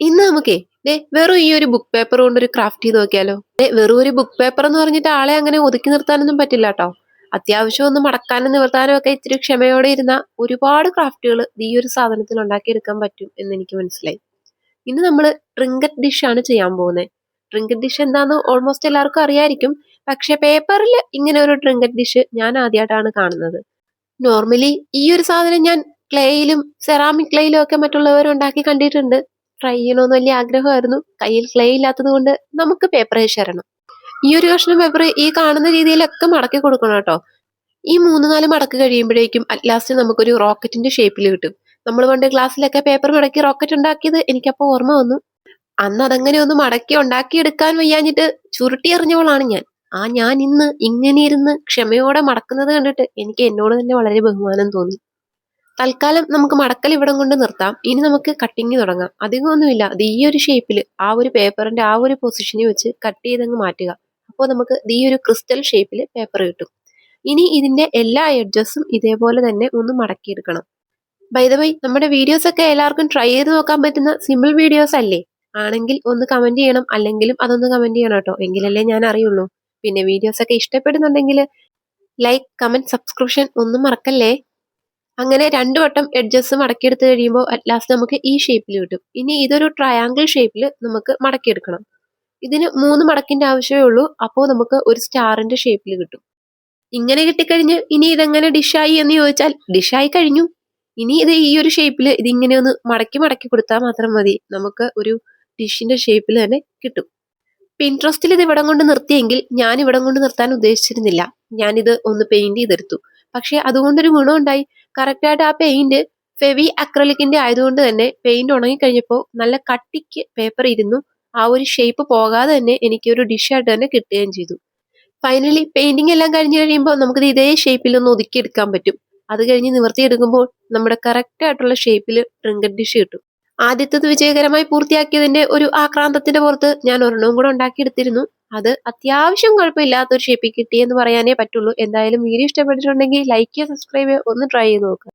ഇന്ന് നമുക്കേ വെറും ഈ ഒരു ബുക്ക് പേപ്പർ കൊണ്ട് ഒരു ക്രാഫ്റ്റ് ചെയ്ത് നോക്കിയാലോ? വെറും ഒരു ബുക്ക് പേപ്പർ എന്ന് പറഞ്ഞിട്ട് ആളെ അങ്ങനെ ഒതുക്കി നിർത്താനൊന്നും പറ്റില്ല കേട്ടോ. അത്യാവശ്യം ഒന്ന് മടക്കാനും നിവർത്താനും ഒക്കെ ഇത്തിരി ക്ഷമയോടെ ഇരുന്ന ഒരുപാട് ക്രാഫ്റ്റുകൾ ഈ ഒരു സാധനത്തിൽ ഉണ്ടാക്കിയെടുക്കാൻ പറ്റും എന്ന് എനിക്ക് മനസ്സിലായി. ഇന്ന് നമ്മൾ ട്രിങ്കറ്റ് ഡിഷ് ആണ് ചെയ്യാൻ പോകുന്നത്. ട്രിങ്കറ്റ് ഡിഷ് എന്താന്ന് ഓൾമോസ്റ്റ് എല്ലാവർക്കും അറിയായിരിക്കും. പക്ഷെ പേപ്പറിൽ ഇങ്ങനെ ഒരു ട്രിങ്കറ്റ് ഡിഷ് ഞാൻ ആദ്യമായിട്ടാണ് കാണുന്നത്. നോർമലി ഈ ഒരു സാധനം ഞാൻ ക്ലേയിലും സെറാമിക് ക്ലേയിലും ഒക്കെ മറ്റുള്ളവർ ഉണ്ടാക്കി കണ്ടിട്ടുണ്ട്. ട്രൈ ചെയ്യണമെന്ന് വലിയ ആഗ്രഹമായിരുന്നു. കയ്യിൽ ക്ലേ ഇല്ലാത്തത് കൊണ്ട് നമുക്ക് പേപ്പർ ശരണം. ഈ ഒരു കഷ്ണം പേപ്പർ ഈ കാണുന്ന രീതിയിലൊക്കെ മടക്കി കൊടുക്കണം കേട്ടോ. ഈ 3-4 മടക്ക് കഴിയുമ്പോഴേക്കും അറ്റ് ലാസ്റ്റ് നമുക്കൊരു റോക്കറ്റിന്റെ ഷേപ്പിൽ കിട്ടും. നമ്മൾ പണ്ട് ക്ലാസ്സിലൊക്കെ പേപ്പർ മടക്കി റോക്കറ്റ് ഉണ്ടാക്കിയത് എനിക്കപ്പോൾ ഓർമ്മ വന്നു. അന്ന് അതങ്ങനെ ഒന്ന് മടക്കി ഉണ്ടാക്കിയെടുക്കാൻ വയ്യാഞ്ഞിട്ട് ചുരുട്ടി എറിഞ്ഞവളാണ് ഞാൻ. ഞാൻ ഇന്ന് ഇങ്ങനെ ഇരുന്ന് ക്ഷമയോടെ മടക്കുന്നത് കണ്ടിട്ട് എനിക്ക് എന്നോട് തന്നെ വളരെ ബഹുമാനം തോന്നി. തൽക്കാലം നമുക്ക് മടക്കൽ ഇവിടം കൊണ്ട് നിർത്താം. ഇനി നമുക്ക് കട്ടിങ് തുടങ്ങാം. അധികമൊന്നുമില്ല. അത് ഈ ഒരു ഷേപ്പിൽ ആ ഒരു പേപ്പറിന്റെ ആ ഒരു പൊസിഷനിൽ വെച്ച് കട്ട് ചെയ്തങ്ങ് മാറ്റുക. അപ്പോൾ നമുക്ക് ഈ ഒരു ക്രിസ്റ്റൽ ഷേപ്പിൽ പേപ്പർ കിട്ടും. ഇനി ഇതിന്റെ എല്ലാ എഡ്ജസും ഇതേപോലെ തന്നെ ഒന്ന് മടക്കിയെടുക്കണം. ബൈ ദ വൈ, നമ്മുടെ വീഡിയോസ് ഒക്കെ എല്ലാവർക്കും ട്രൈ ചെയ്ത് നോക്കാൻ പറ്റുന്ന സിമ്പിൾ വീഡിയോസ് അല്ലേ? ആണെങ്കിൽ ഒന്ന് കമന്റ് ചെയ്യണം. അല്ലെങ്കിലും അതൊന്ന് കമന്റ് ചെയ്യണം കേട്ടോ. എങ്കിലല്ലേ ഞാൻ അറിയുള്ളൂ. പിന്നെ വീഡിയോസ് ഒക്കെ ഇഷ്ടപ്പെടുന്നുണ്ടെങ്കിൽ ലൈക്ക്, കമന്റ്, സബ്സ്ക്രിപ്ഷൻ ഒന്നും മറക്കല്ലേ. അങ്ങനെ 2 വട്ടം എഡ്ജസ് മടക്കിയെടുത്ത് കഴിയുമ്പോൾ അറ്റ് ലാസ്റ്റ് നമുക്ക് ഈ ഷേപ്പിൽ കിട്ടും. ഇനി ഇതൊരു ട്രയാങ്കിൾ ഷേപ്പിൽ നമുക്ക് മടക്കിയെടുക്കണം. ഇതിന് 3 മടക്കിന്റെ ആവശ്യമേ ഉള്ളൂ. അപ്പോൾ നമുക്ക് ഒരു സ്റ്റാറിന്റെ ഷേപ്പിൽ കിട്ടും. ഇങ്ങനെ കിട്ടിക്കഴിഞ്ഞ് ഇനി ഇതെങ്ങനെ ഡിഷായി എന്ന് ചോദിച്ചാൽ ഡിഷായി കഴിഞ്ഞു. ഇനി ഇത് ഈ ഒരു ഷേപ്പിൽ ഇതിങ്ങനെ ഒന്ന് മടക്കി മടക്കി കൊടുത്താൽ മാത്രം മതി. നമുക്ക് ഒരു ഡിഷിന്റെ ഷേപ്പിൽ തന്നെ കിട്ടും. പിൻട്രസ്റ്റിൽ ഇത് ഇവിടം കൊണ്ട് നിർത്തിയെങ്കിൽ ഞാൻ ഇവിടം കൊണ്ട് നിർത്താൻ ഉദ്ദേശിച്ചിരുന്നില്ല. ഞാനിത് ഒന്ന് പെയിന്റ് ചെയ്തെടുത്തു. പക്ഷെ അതുകൊണ്ടൊരു ഗുണമുണ്ടായി. കറക്റ്റായിട്ട് ആ പെയിന്റ് ഫെവി അക്രലിക്കിന്റെ ആയതുകൊണ്ട് തന്നെ പെയിന്റ് ഉണങ്ങിക്കഴിഞ്ഞപ്പോൾ നല്ല കട്ടിക്ക് പേപ്പർ ഇരുന്നു. ആ ഒരു ഷേപ്പ് പോകാതെ തന്നെ എനിക്ക് ഒരു ഡിഷായിട്ട് തന്നെ കിട്ടുകയും ചെയ്തു. ഫൈനലി പെയിന്റിംഗ് എല്ലാം കഴിഞ്ഞ് കഴിയുമ്പോൾ നമുക്കിത് ഇതേ ഷേപ്പിൽ ഒന്ന് ഒതുക്കിയെടുക്കാൻ പറ്റും. അത് കഴിഞ്ഞ് നിവർത്തിയെടുക്കുമ്പോൾ നമ്മുടെ കറക്റ്റ് ആയിട്ടുള്ള ഷേപ്പിൽ ട്രിങ്കറ്റ് ഡിഷ് കിട്ടും. ആദ്യത്തേത് വിജയകരമായി പൂർത്തിയാക്കിയതിന്റെ ഒരു ആക്രാന്തത്തിന്റെ പുറത്ത് ഞാൻ ഒരെണ്ണവും കൂടെ ഉണ്ടാക്കിയെടുത്തിരുന്നു. അത് അത്യാവശ്യം കുഴപ്പമില്ലാത്തൊരു ഷേപ്പിൽ കിട്ടിയെന്ന് പറയാനേ പറ്റുള്ളൂ. എന്തായാലും വീഡിയോ ഇഷ്ടപ്പെട്ടിട്ടുണ്ടെങ്കിൽ ലൈക്ക് ചെയ്യുക, സബ്സ്ക്രൈബ് ചെയ്യുക, ഒന്ന് ട്രൈ ചെയ്ത് നോക്കുക.